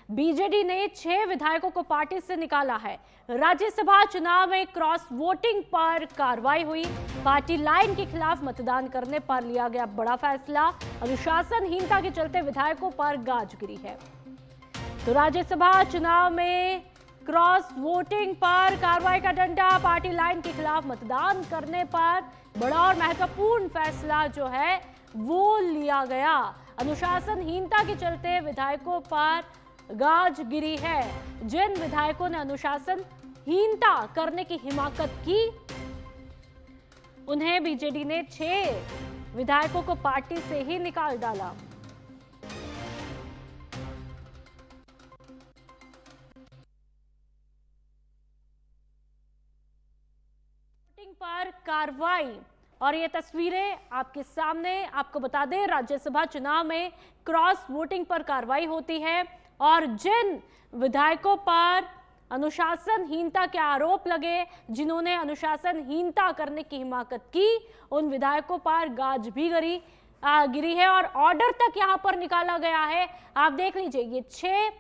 BJD ने 6 विधायकों को पार्टी से निकाला है। राज्यसभा चुनाव में क्रॉस वोटिंग पर कार्रवाई हुई। पार्टी लाइन के खिलाफ मतदान करने पर लिया गया बड़ा फैसला। अनुशासनहीनता के चलते विधायकों पर गाज गिरी है। तो राज्यसभा चुनाव में क्रॉस वोटिंग पर कार्रवाई का डंडा, पार्टी लाइन के खिलाफ मतदान करने पर बड़ा और महत्वपूर्ण फैसला जो है वो लिया गया। अनुशासनहीनता के चलते विधायकों पर गाज गिरी है। जिन विधायकों ने अनुशासनहीनता करने की हिमाकत की, उन्हें बीजेडी ने 6 विधायकों को पार्टी से ही निकाल डाला। पर कार्रवाई और ये तस्वीरें आपके सामने। आपको बता दें, राज्यसभा चुनाव में क्रॉस वोटिंग पर कार्रवाई होती है और जिन विधायकों पर अनुशासनहीनता के आरोप लगे, जिन्होंने अनुशासनहीनता करने की हिमाकत की, उन विधायकों पर गाज भी गिरी है और ऑर्डर तक यहां पर निकाला गया है। आप देख लीजिए, ये 6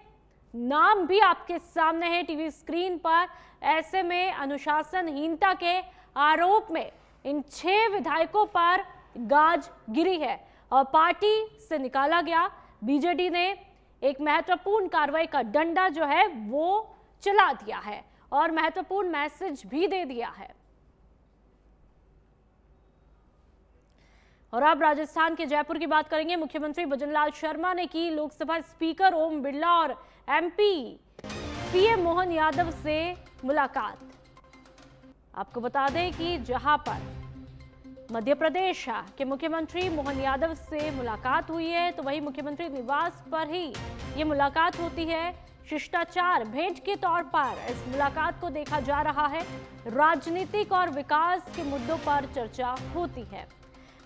नाम भी आपके सामने है टीवी स्क्रीन पर। ऐसे में अनुशासनहीनता के आरोप में इन 6 विधायकों पर गाज गिरी है और पार्टी से निकाला गया। बीजेडी ने एक महत्वपूर्ण कार्रवाई का डंडा जो है वो चला दिया है और महत्वपूर्ण मैसेज भी दे दिया है। और अब राजस्थान के जयपुर की बात करेंगे। मुख्यमंत्री भजनलाल शर्मा ने की लोकसभा स्पीकर ओम बिरला और एमपी पीएम मोहन यादव से मुलाकात। आपको बता दें कि जहां पर मध्य प्रदेश के मुख्यमंत्री मोहन यादव से मुलाकात हुई है, तो वही मुख्यमंत्री निवास पर ही ये मुलाकात होती है। शिष्टाचार भेंट के तौर पर इस मुलाकात को देखा जा रहा है। राजनीतिक और विकास के मुद्दों पर चर्चा होती है।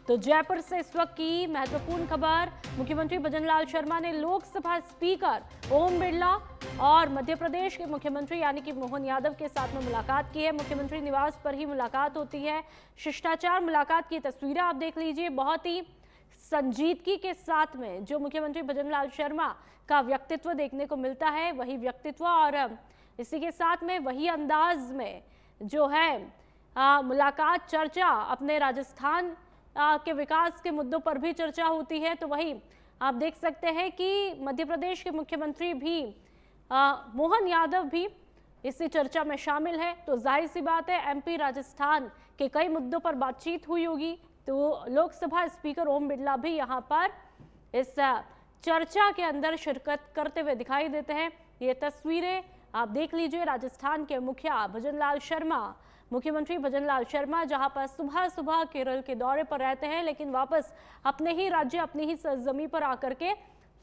तो जयपुर से इस वक्त की महत्वपूर्ण खबर, मुख्यमंत्री भजनलाल शर्मा ने लोकसभा स्पीकर ओम बिरला और मध्य प्रदेश के मुख्यमंत्री यानी कि मोहन यादव के साथ में मुलाकात की है। मुख्यमंत्री निवास पर ही मुलाकात होती है। शिष्टाचार मुलाकात की तस्वीरें आप देख लीजिए। बहुत ही संजीदगी के साथ में जो मुख्यमंत्री भजनलाल शर्मा का व्यक्तित्व देखने को मिलता है, वही व्यक्तित्व और इसी के साथ में वही अंदाज में जो है मुलाकात, चर्चा अपने राजस्थान के विकास के मुद्दों पर भी चर्चा होती है। तो वही आप देख सकते हैं कि मध्य प्रदेश के मुख्यमंत्री भी मोहन यादव भी इसी चर्चा में शामिल है। तो जाहिर सी बात है, एमपी राजस्थान के कई मुद्दों पर बातचीत हुई होगी। तो लोकसभा स्पीकर ओम बिरला भी यहां पर इस चर्चा के अंदर शिरकत करते हुए दिखाई देते हैं। ये तस्वीरें आप देख लीजिए। राजस्थान के मुख्यमंत्री भजनलाल शर्मा जहां पर सुबह सुबह केरल के दौरे पर रहते हैं, लेकिन वापस अपने ही राज्य, अपनी ही सरजमी पर आकर के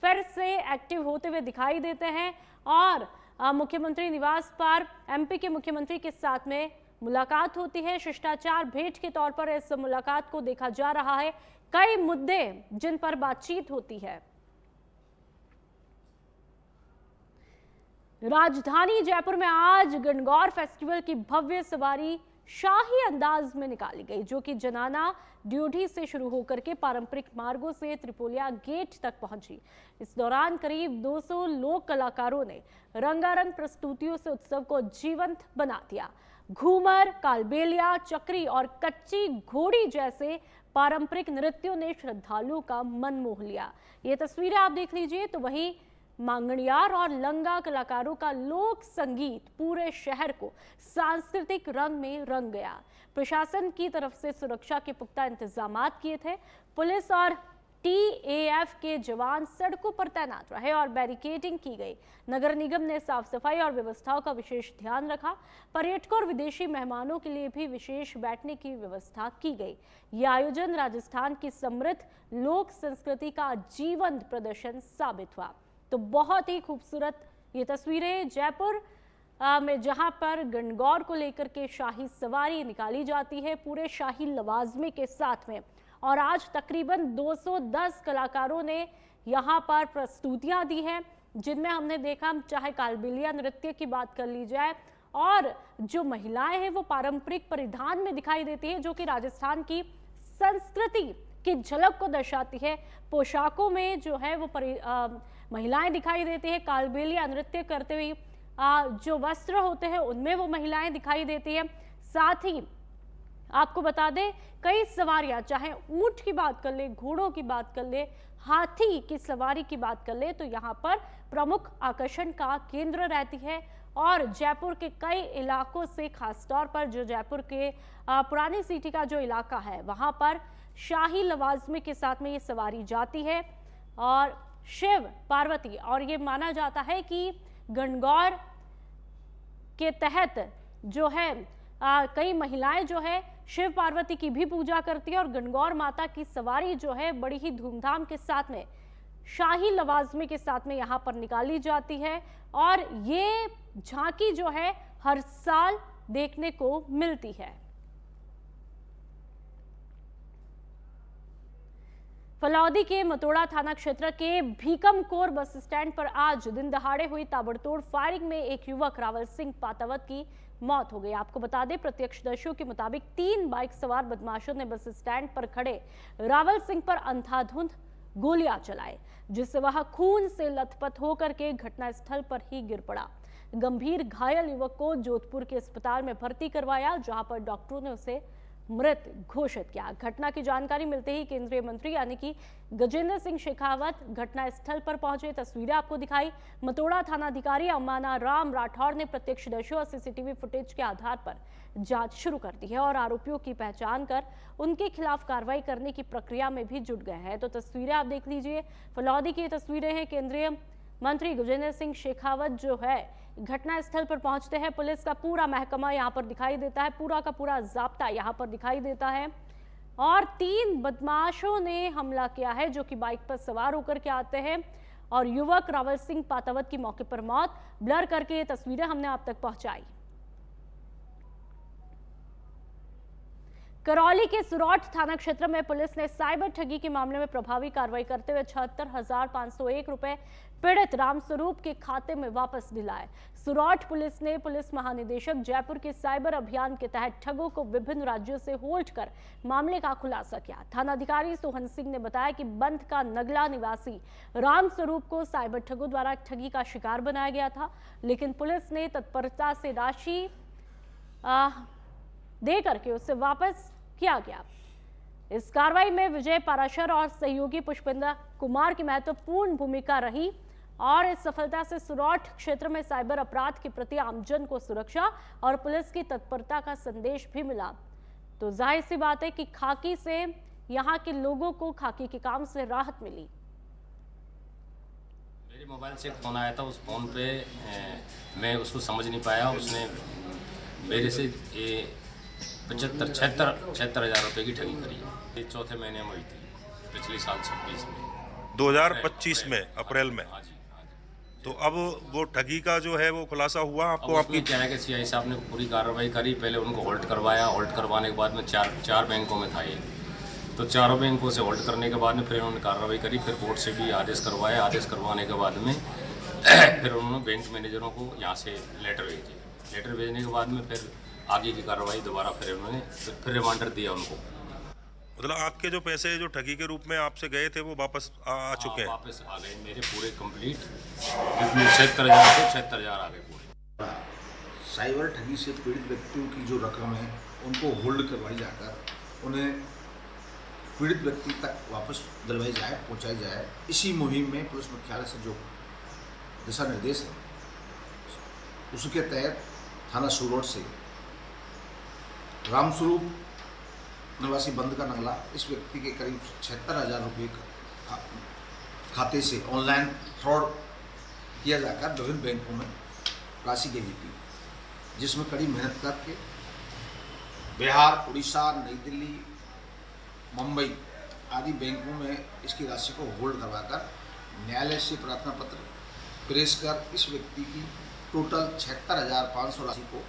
फिर से एक्टिव होते हुए दिखाई देते हैं और मुख्यमंत्री निवास पर एमपी के मुख्यमंत्री के साथ में मुलाकात होती है। शिष्टाचार भेंट के तौर पर इस मुलाकात को देखा जा रहा है। कई मुद्दे जिन पर बातचीत होती है। राजधानी जयपुर में आज गणगौर फेस्टिवल की भव्य सवारी शाही अंदाज में निकाली गई, जो कि जनाना ड्यूढ़ी से शुरू होकर के पारंपरिक मार्गों से त्रिपोलिया गेट तक पहुंची। इस दौरान करीब 200 लोक कलाकारों ने रंगारंग प्रस्तुतियों से उत्सव को जीवंत बना दिया। घूमर, कालबेलिया, चक्री और कच्ची घोड़ी जैसे पारंपरिक नृत्यों ने श्रद्धालुओं का मन मोह लिया। ये तस्वीरें आप देख लीजिए। तो वही मांगणियार और लंगा कलाकारों का लोक संगीत पूरे शहर को सांस्कृतिक रंग में रंग गया। प्रशासन की तरफ से सुरक्षा के पुख्ता इंतजामात किए थे। पुलिस और टीएएफ के जवान सड़कों पर तैनात रहे और बैरिकेडिंग की गई। नगर निगम ने साफ सफाई और व्यवस्थाओं का विशेष ध्यान रखा। पर्यटकों और विदेशी मेहमानों के लिए भी विशेष बैठने की व्यवस्था की गई। यह आयोजन राजस्थान की समृद्ध लोक संस्कृति का जीवंत प्रदर्शन साबित हुआ। तो बहुत ही खूबसूरत ये तस्वीरें जयपुर में, जहां पर गणगौर को लेकर के शाही सवारी निकाली जाती है पूरे शाही लवाजमे के साथ में। और आज तकरीबन 210 कलाकारों ने यहां पर प्रस्तुतियां दी हैं, जिनमें हमने देखा, चाहे कालबेलिया नृत्य की बात कर ली जाए और जो महिलाएं हैं वो पारंपरिक परिधान में दिखाई देती है, जो कि राजस्थान की संस्कृति की झलक को दर्शाती है। पोशाकों में जो है वो महिलाएं दिखाई देती है, कालबेलिया नृत्य करते हुए जो वस्त्र होते हैं उनमें वो महिलाएं दिखाई देती है। साथ ही आपको बता दें कई सवारियां, चाहे ऊंट की बात कर ले, घोड़ों की बात कर ले, हाथी की सवारी की बात कर ले, तो यहाँ पर प्रमुख आकर्षण का केंद्र रहती है। और जयपुर के कई इलाकों से, खासतौर पर जो जयपुर के पुरानी सिटी का जो इलाका है वहां पर शाही लवाजमे के साथ में ये सवारी जाती है। और शिव पार्वती, और ये माना जाता है कि गणगौर के तहत जो है कई महिलाएं जो है शिव पार्वती की भी पूजा करती है और गणगौर माता की सवारी जो है बड़ी ही धूमधाम के साथ में शाही लवाजमे के साथ में यहाँ पर निकाली जाती है। और ये झांकी जो है हर साल देखने को मिलती है। फलौदी के मतोड़ा थाना क्षेत्र के भीकमकोर बस स्टैंड पर आज दिन दहाड़े हुई ताबड़तोड़ फायरिंग में एक युवक रावल सिंह पातावत की मौत हो गई। आपको बता दें प्रत्यक्षदर्शियों के मुताबिक 3 बाइक सवार बदमाशों ने बस स्टैंड पर खड़े रावल सिंह पर अंधाधुंध गोलियां चलाई, जिससे वह खून से लथपथ होकर के घटनास्थल पर ही गिर पड़ा। गंभीर घायल युवक को जोधपुर के अस्पताल में भर्ती करवाया, जहां पर डॉक्टरों ने उसे मृत घोषित किया। घटना की जानकारी मिलते ही केंद्रीय मंत्री यानी कि गजेंद्र सिंह शेखावत घटनास्थल पर पहुंचे। तस्वीरें आपको दिखाई। मतोड़ा थानाधिकारी अम्माना राम राठौर ने प्रत्यक्षदर्शियों और सीसीटीवी फुटेज के आधार पर जांच शुरू कर दी है और आरोपियों की पहचान कर उनके खिलाफ कार्रवाई करने की प्रक्रिया में भी जुट गए हैं। तो तस्वीरें आप देख लीजिए, फलौदी की तस्वीरें हैं। केंद्रीय मंत्री गजेंद्र सिंह शेखावत जो है घटनास्थल पर पहुंचते हैं। पुलिस का पूरा महकमा यहां पर दिखाई देता है, पूरा का पूरा जाब्ता यहां पर दिखाई देता है। और 3 बदमाशों ने हमला किया है जो कि बाइक पर सवार होकर के आते हैं और युवक रावल सिंह पातावत की मौके पर मौत। ब्लर करके ये तस्वीरें हमने आप तक पहुंचाई। करौली के सुरौठ थाना क्षेत्र में पुलिस ने साइबर ठगी के मामले में प्रभावी कार्रवाई करते हुए 76,501 रुपए पीड़ित रामस्वरूप के खाते में वापस दिलाए। सुरौठ पुलिस ने पुलिस महानिदेशक जयपुर के साइबर अभियान के तहत ठगों को विभिन्न राज्यों से होल्ड कर मामले का खुलासा किया। थानाधिकारी सोहन सिंह ने बताया कि बंध का नगला निवासी रामस्वरूप को साइबर ठगों द्वारा ठगी का शिकार बनाया गया था, लेकिन पुलिस ने तत्परता से राशि दे करके उसे वापस किया गया। इस कार्रवाई में विजय पाराशर और सहयोगी पुष्पेंद्र कुमार की महत्वपूर्ण भूमिका रही और इस सफलता से सुरौठ क्षेत्र में साइबर अपराध के प्रति आमजन को सुरक्षा और पुलिस की तत्परता का संदेश भी मिला। तो जाहिर सी बात है कि खाकी से यहाँ के लोगों को खाकी के काम से राहत मिली। मेरे मोबाइल से एक फ़ोन आया था, उस फ़ोन पे मैं उसको समझ नहीं पाया। उसने मेरे से 76,000 रुपये की ठगी करी। ये चौथे महीने में हुई थी, पिछले साल 26 में 2025 में अप्रैल में। हाँ जी। तो अब वो ठगी का जो है वो खुलासा हुआ आपको? आपकी क्या है कि सीआई साहब ने पूरी कार्रवाई करी। पहले उनको होल्ड करवाया, होल्ड करवाने के बाद में चार बैंकों में था ये, तो चारों बैंकों से होल्ड करने के बाद में फिर उन्होंने कार्रवाई करी। फिर कोर्ट से भी आदेश करवाया। आदेश करवाने के बाद में फिर उन्होंने बैंक मैनेजरों को यहाँ से लेटर भेजे। लेटर भेजने के बाद में फिर आगे की कार्रवाई दोबारा फिर उन्होंने फिर रिमांडर दिया उनको। मतलब आपके जो पैसे जो ठगी के रूप में आपसे गए थे वो वापस आ चुके हैं? वापस आ गए मेरे पूरे कंप्लीट। जितने 76,000 थे 76,000 आ गए पूरे। साइबर ठगी से पीड़ित व्यक्तियों की जो रकम है उनको होल्ड करवाई जाकर उन्हें पीड़ित व्यक्ति तक वापस दिलवाई जाए, पहुंचाई जाए। इसी मुहिम में पुलिस मुख्यालय से जो दिशा निर्देश है उसके तहत थाना सुरौठ से रामस्वरूप निवासी बंद का नगला इस व्यक्ति के करीब 76,000 रुपये खाते से ऑनलाइन फ्रॉड किया जाकर विभिन्न बैंकों में राशि गई थी, जिसमें कड़ी मेहनत करके बिहार, उड़ीसा, नई दिल्ली, मुंबई आदि बैंकों में इसकी राशि को होल्ड करवाकर न्यायालय से प्रार्थना पत्र प्रेस कर इस व्यक्ति की टोटल 76,500 राशि को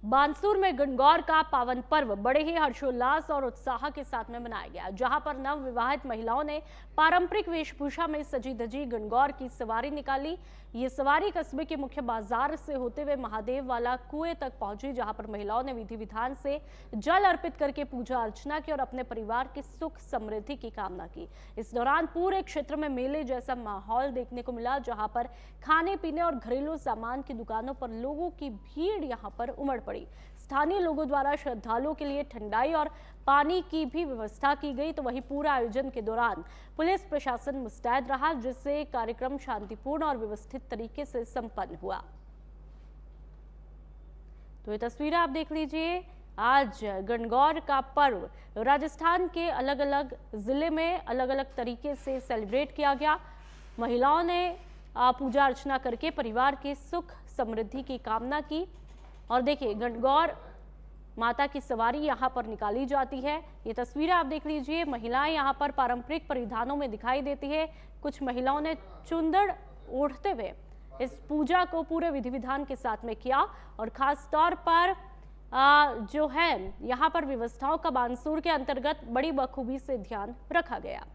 बानसूर में गणगौर का पावन पर्व बड़े ही हर्षोल्लास और उत्साह के साथ में मनाया गया, जहां पर नव विवाहित महिलाओं ने पारंपरिक वेशभूषा में सजी धजी गणगौर की सवारी निकाली। ये सवारी कस्बे के मुख्य बाजार से होते हुए महादेव वाला कुएं तक पहुंची, जहां पर महिलाओं ने विधि विधान से जल अर्पित करके पूजा अर्चना की और अपने परिवार की सुख समृद्धि की कामना की। इस दौरान पूरे क्षेत्र में मेले जैसा माहौल देखने को मिला, जहां पर खाने पीने और घरेलू सामान की दुकानों पर लोगों की भीड़ यहां पर उमड़ पड़ी। स्थानीय लोगों द्वारा श्रद्धालुओं के लिए ठंडाई और पानी की भी व्यवस्था की गई। तो वहीं पूरा आयोजन के दौरान पुलिस प्रशासन मुस्तैद रहा, जिससे कार्यक्रम शांतिपूर्ण और व्यवस्थित तरीके से संपन्न हुआ। तो ये तस्वीरें आप देख लीजिए। आज गणगौर का पर्व राजस्थान के अलग अलग जिले में अलग अलग तरीके से सेलिब्रेट किया गया। महिलाओं ने पूजा अर्चना करके परिवार की सुख समृद्धि की कामना की। और देखिए, गणगौर माता की सवारी यहाँ पर निकाली जाती है। ये तस्वीरें आप देख लीजिए। महिलाएं यहाँ पर पारंपरिक परिधानों में दिखाई देती है। कुछ महिलाओं ने चुंदड़ ओढ़ते हुए इस पूजा को पूरे विधि विधान के साथ में किया और खास तौर पर जो है यहाँ पर व्यवस्थाओं का बानसूर के अंतर्गत बड़ी बखूबी से ध्यान रखा गया।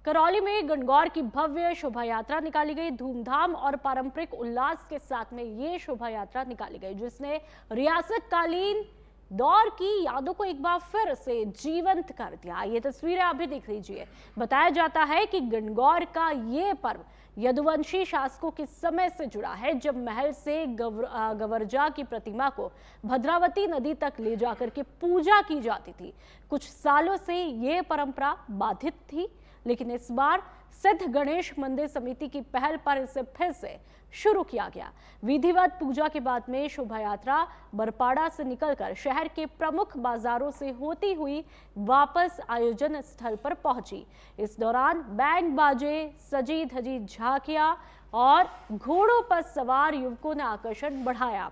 करौली में गणगौर की भव्य शोभा यात्रा निकाली गई। धूमधाम और पारंपरिक उल्लास के साथ में ये शोभा यात्रा निकाली गई, जिसने रियासत कालीन दौर की यादों को एक बार फिर से जीवंत कर दिया। ये तस्वीरें आप भी देख लीजिए। बताया जाता है कि गणगौर का ये पर्व यदुवंशी शासकों के समय से जुड़ा है, जब महल से गवर्जा की प्रतिमा को भद्रावती नदी तक ले जाकर के पूजा की जाती थी। कुछ सालों से ये परंपरा बाधित थी, लेकिन इस बार सिद्ध गणेश मंदिर समिति की पहल पर इसे फिर से शुरू किया गया। विधिवत पूजा के बाद में शोभा यात्रा बरपाड़ा से निकलकर शहर के प्रमुख बाजारों से होती हुई वापस आयोजन स्थल पर पहुंची। इस दौरान बैंड बाजे, सजी धजी झांकियां और घोड़ों पर सवार युवकों ने आकर्षण बढ़ाया।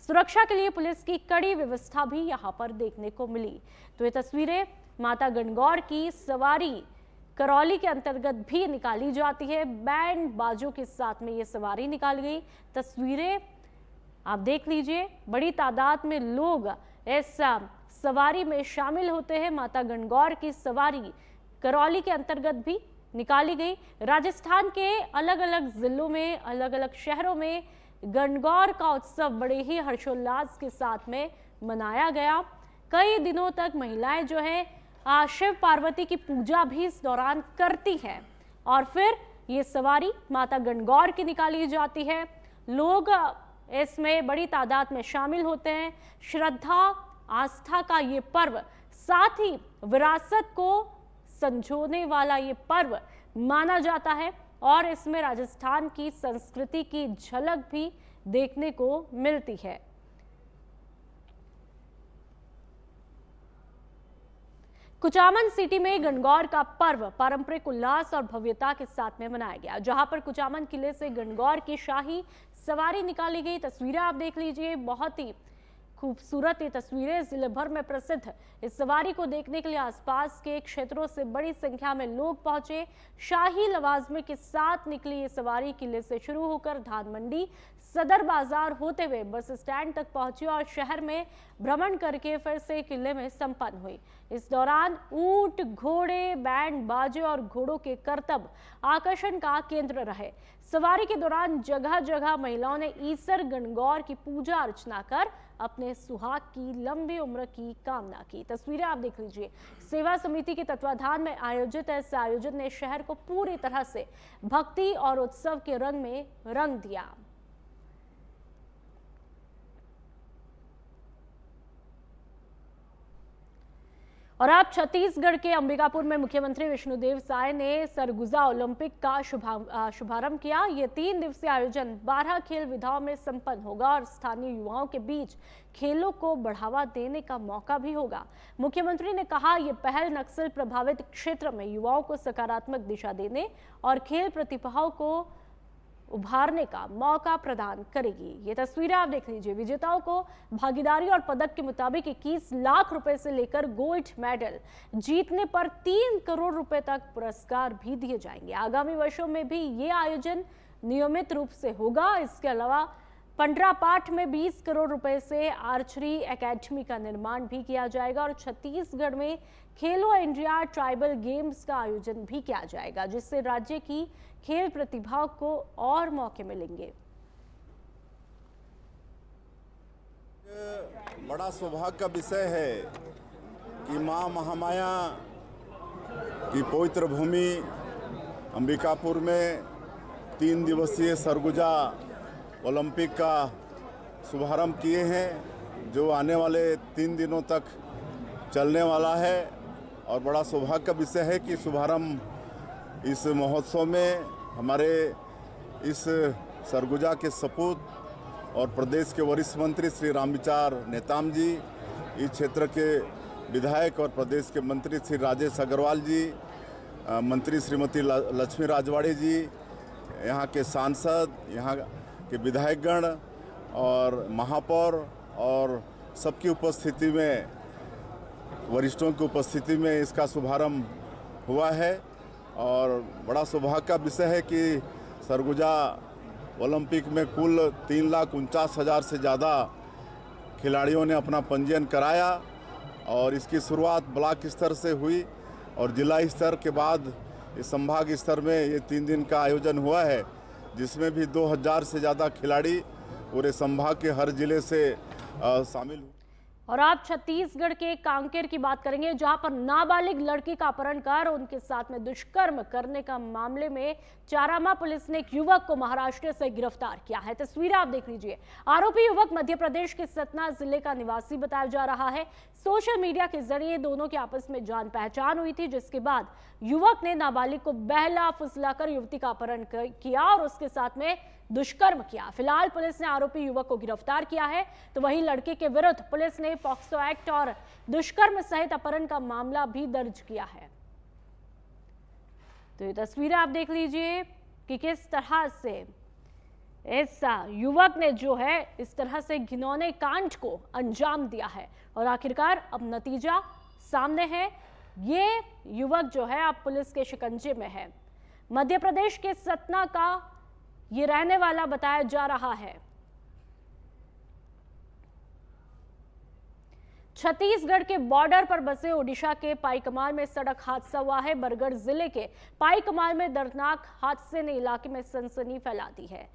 सुरक्षा के लिए पुलिस की कड़ी व्यवस्था भी यहां पर देखने को मिली। तो ये तस्वीरें माता गणगौर की सवारी करौली के अंतर्गत भी निकाली जाती है। बैंड बाजों के साथ में ये सवारी निकाली गई। तस्वीरें आप देख लीजिए। बड़ी तादाद में लोग इस सवारी में शामिल होते हैं। माता गणगौर की सवारी करौली के अंतर्गत भी निकाली गई। राजस्थान के अलग अलग जिलों में, अलग अलग शहरों में गणगौर का उत्सव बड़े ही हर्षोल्लास के साथ में मनाया गया। कई दिनों तक महिलाएं जो है शिव पार्वती की पूजा भी इस दौरान करती है और फिर ये सवारी माता गणगौर की निकाली जाती है। लोग इसमें बड़ी तादाद में शामिल होते हैं। श्रद्धा आस्था का ये पर्व, साथ ही विरासत को संजोने वाला ये पर्व माना जाता है और इसमें राजस्थान की संस्कृति की झलक भी देखने को मिलती है। कुचामन सिटी में गणगौर का पर्व पारंपरिक उल्लास और भव्यता के साथ में मनाया गया, जहां पर कुचामन किले से गणगौर की शाही सवारी निकाली गई। तस्वीरें आप देख लीजिए। बहुत ही खूबसूरत ये तस्वीरें, जिले भर में प्रसिद्ध इस सवारी को देखने के लिए आसपास के क्षेत्रों से बड़ी संख्या में लोग पहुंचे। शाही लवाजमे के साथ निकली ये सवारी किले से शुरू होकर धान मंडी, सदर बाजार होते हुए बस स्टैंड तक पहुंची और शहर में भ्रमण करके फिर से किले में संपन्न हुई। इस दौरान ऊंट, घोड़े, बैंड बाजे और घोड़ों के करतब आकर्षण का केंद्र रहे। सवारी के दौरान जगह जगह महिलाओं ने ईसर गणगौर की पूजा अर्चना कर अपने सुहाग की लंबी उम्र की कामना की। तस्वीरें आप देख लीजिए। सेवा समिति के तत्वाधान में आयोजित इस आयोजन ने शहर को पूरी तरह से भक्ति और उत्सव के रंग में रंग दिया। और अब छत्तीसगढ़ के अंबिकापुर में मुख्यमंत्री विष्णुदेव साय ने सरगुजा ओलंपिक का शुभारंभ किया। ये 3 दिवसीय आयोजन 12 खेल विधाओं में संपन्न होगा और स्थानीय युवाओं के बीच खेलों को बढ़ावा देने का मौका भी होगा। मुख्यमंत्री ने कहा, ये पहल नक्सल प्रभावित क्षेत्र में युवाओं को सकारात्मक दिशा देने और खेल प्रतिभाओं को उभारने का मौका प्रदान करेगी। ये तस्वीरें आप देख लीजिए। विजेताओं को भागीदारी और पदक के मुताबिक 21 लाख रुपए से लेकर गोल्ड मेडल जीतने पर 3 करोड़ रुपए तक पुरस्कार भी दिए जाएंगे। आगामी वर्षों में भी ये आयोजन नियमित रूप से होगा। इसके अलावा पंडरापाठ में 20 करोड़ रुपए से आर्चरी एकेडमी का निर्माण भी किया जाएगा और छत्तीसगढ़ में खेलो इंडिया ट्राइबल गेम्स का आयोजन भी किया जाएगा, जिससे राज्य की खेल प्रतिभा को और मौके मिलेंगे। बड़ा सौभाग्य का विषय है कि मां महामाया की पवित्र भूमि अंबिकापुर में 3 दिवसीय सरगुजा ओलंपिक का शुभारंभ किए हैं, जो आने वाले 3 दिनों तक चलने वाला है। और बड़ा सौभाग्य का विषय है कि शुभारंभ इस महोत्सव में हमारे इस सरगुजा के सपूत और प्रदेश के वरिष्ठ मंत्री श्री रामविचार नेताम जी, इस क्षेत्र के विधायक और प्रदेश के मंत्री श्री राजेश अग्रवाल जी, मंत्री श्रीमती लक्ष्मी राजवाड़े जी, यहाँ के सांसद, यहाँ के विधायकगण और महापौर और सबकी उपस्थिति में, वरिष्ठों की उपस्थिति में इसका शुभारंभ हुआ है। और बड़ा सौभाग्य का विषय है कि सरगुजा ओलंपिक में कुल 3,49,000 से ज़्यादा खिलाड़ियों ने अपना पंजीयन कराया और इसकी शुरुआत ब्लॉक स्तर से हुई और जिला स्तर के बाद इस संभाग स्तर में ये 3 दिन का आयोजन हुआ है, जिसमें भी 2,000 से ज़्यादा खिलाड़ी पूरे संभाग के हर जिले से शामिल हुए। और आप छत्तीसगढ़ के कांकेर की बात करेंगे, जहां पर नाबालिग लड़की का अपहरण कर उनके साथ में दुष्कर्म करने का मामले में चारामा पुलिस ने एक युवक को महाराष्ट्र से गिरफ्तार किया है। तस्वीरें आप देख लीजिए। आरोपी युवक मध्य प्रदेश के सतना जिले का निवासी बताया जा रहा है। सोशल मीडिया के जरिए दोनों की आपस में जान पहचान हुई थी, जिसके बाद युवक ने नाबालिग को बहला फुसलाकर युवती का अपहरण किया और उसके साथ में दुष्कर्म किया। फिलहाल पुलिस ने आरोपी युवक को गिरफ्तार किया है, तो वहीं लड़के के विरुद्ध पुलिस ने पॉक्सो एक्ट और दुष्कर्म सहित अपहरण का मामला भी दर्ज किया है। तो ये तस्वीरें आप देख लीजिए कि किस तरह से इस युवक ने जो है इस तरह से घिनौने कांड को अंजाम दिया है और आखिरकार अब नतीजा सामने है। ये युवक जो है अब पुलिस के शिकंजे में है। मध्य प्रदेश के सतना का ये रहने वाला बताया जा रहा है। छत्तीसगढ़ के बॉर्डर पर बसे ओडिशा के पाईकमाल में सड़क हादसा हुआ है। बरगढ़ जिले के पाईकमाल में दर्दनाक हादसे ने इलाके में सनसनी फैला दी है।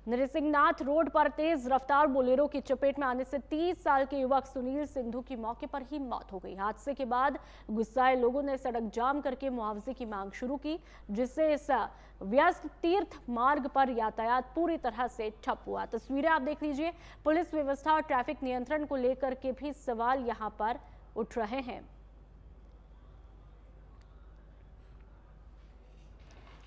नरसिंहनाथ रोड पर तेज रफ्तार बोलेरो की चपेट में आने से 30 साल के युवक सुनील सिंधु की मौके पर ही मौत हो गई। हादसे के बाद गुस्साए लोगों ने सड़क जाम करके मुआवजे की मांग शुरू की, जिससे इस व्यस्त तीर्थ मार्ग पर यातायात पूरी तरह से ठप हुआ। तस्वीरें आप देख लीजिए। पुलिस व्यवस्था और ट्रैफिक नियंत्रण को लेकर के भी सवाल यहां पर उठ रहे हैं।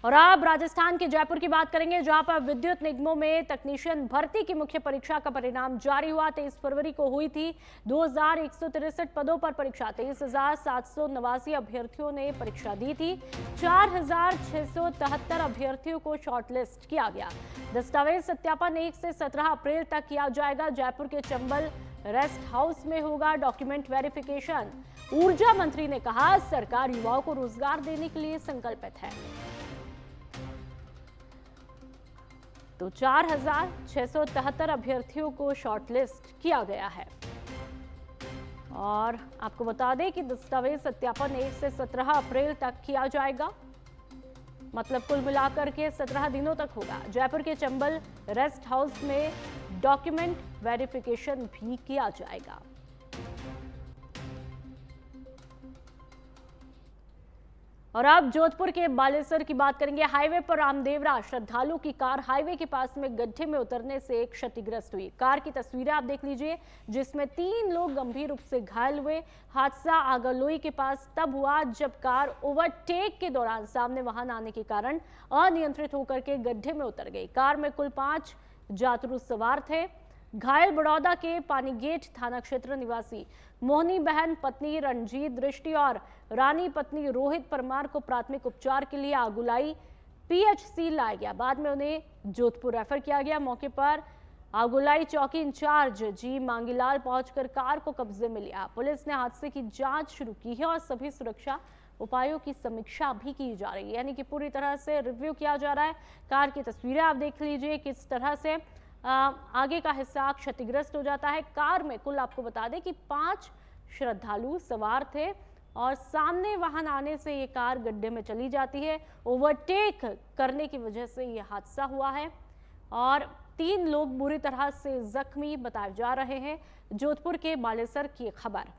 और अब राजस्थान के जयपुर की बात करेंगे, जहां पर विद्युत निगमों में तकनीशियन भर्ती की मुख्य परीक्षा का परिणाम जारी हुआ। 23 फरवरी को हुई थी। 2163 पदों पर परीक्षा 23,789 अभ्यर्थियों ने परीक्षा दी थी। 4,673 अभ्यर्थियों को शॉर्टलिस्ट किया गया। दस्तावेज सत्यापन 1 से 17 अप्रैल तक किया जाएगा। जयपुर के चंबल रेस्ट हाउस में होगा डॉक्यूमेंट वेरिफिकेशन। ऊर्जा मंत्री ने कहा, सरकार युवाओं को रोजगार देने के लिए संकल्पित है। तो 4,673 अभ्यर्थियों को शॉर्टलिस्ट किया गया है। और आपको बता दें कि दस्तावेज सत्यापन 1 से 17 अप्रैल तक किया जाएगा, मतलब कुल मिलाकर के 17 दिनों तक होगा। जयपुर के चंबल रेस्ट हाउस में डॉक्यूमेंट वेरिफिकेशन भी किया जाएगा। और अब जोधपुर के बालेसर की बात करेंगे। हाईवे पर रामदेवरा श्रद्धालु की कार हाईवे के पास में गड्ढे में उतरने से क्षतिग्रस्त हुई। कार की तस्वीरें आप देख लीजिए, जिसमें 3 लोग गंभीर रूप से घायल हुए। हादसा आगलोई के पास तब हुआ जब कार ओवरटेक के दौरान सामने वाहन आने के कारण अनियंत्रित होकर के गड्ढे में उतर गई। कार में कुल 5 यात्रु सवार थे। घायल बड़ौदा के पानीगेट थाना क्षेत्र निवासी मोहनी बहन पत्नी रणजीत दृष्टि और रानी पत्नी रोहित परमार को प्राथमिक उपचार के लिए आगुलाई पीएचसी लाया गया। बाद में उन्हें जोधपुर रेफर किया गया। मौके पर आगुलाई चौकी इंचार्ज जी मांगीलाल पहुंचकर कार को कब्जे में लिया। पुलिस ने हादसे की जांच शुरू की है और सभी सुरक्षा उपायों की समीक्षा भी की जा रही है, यानी कि पूरी तरह से रिव्यू किया जा रहा है। कार की तस्वीरें आप देख लीजिए, किस तरह से आगे का हिस्सा क्षतिग्रस्त हो जाता है। कार में कुल आपको बता दें कि 5 श्रद्धालु सवार थे और सामने वाहन आने से ये कार गड्ढे में चली जाती है। ओवरटेक करने की वजह से ये हादसा हुआ है और 3 लोग बुरी तरह से जख्मी बताए जा रहे हैं। जोधपुर के बालेसर की खबर।